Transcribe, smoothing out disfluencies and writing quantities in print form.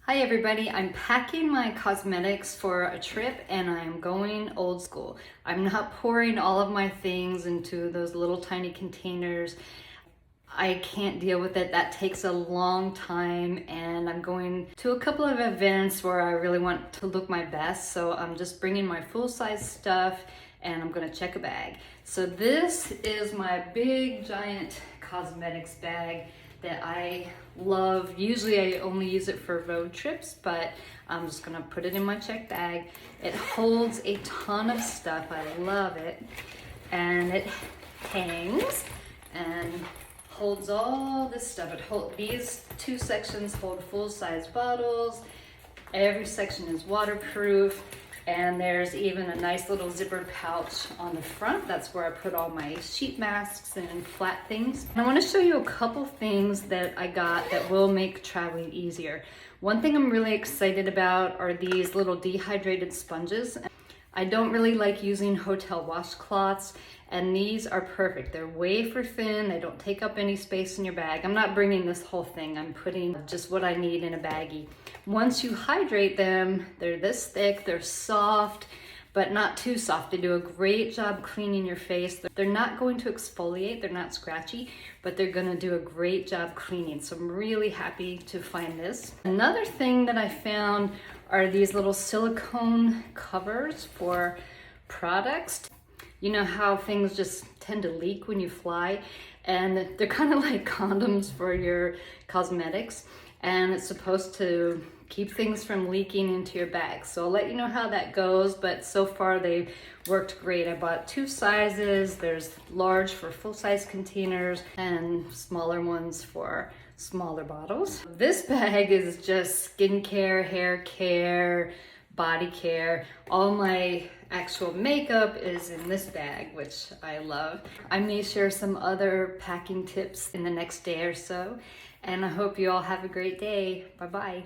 Hi everybody, I'm packing my cosmetics for a trip and I'm going old school. I'm not pouring all of my things into those little tiny containers. I can't deal with it. That takes a long time and I'm going to a couple of events where I really want to look my best. So I'm just bringing my full-size stuff and I'm gonna check a bag. So this is my big giant cosmetics bag that I love. Usually I only use it for road trips, but I'm just gonna put it in my check bag. It holds a ton of stuff. I love it. And it hangs and holds all this stuff. These two sections hold full-size bottles. Every section is waterproof. And there's even a nice little zipper pouch on the front. That's where I put all my sheet masks and flat things. And I want to show you a couple things that I got that will make traveling easier. One thing I'm really excited about are these little dehydrated sponges. I don't really like using hotel washcloths, and these are perfect. They're wafer thin, they don't take up any space in your bag. I'm not bringing this whole thing, I'm putting just what I need in a baggie. Once you hydrate them, they're this thick, they're soft, but not too soft. They do a great job cleaning your face. They're not going to exfoliate, they're not scratchy, but they're gonna do a great job cleaning. So I'm really happy to find this. Another thing that I found are these little silicone covers for products. You know how things just tend to leak when you fly? And they're kind of like condoms for your cosmetics. And it's supposed to keep things from leaking into your bag. So I'll let you know how that goes, but so far they've worked great. I bought two sizes. There's large for full-size containers and smaller ones for smaller bottles. This bag is just skincare, hair care, body care. All my actual makeup is in this bag, which I love. I may share some other packing tips in the next day or so, and I hope you all have a great day. Bye-bye.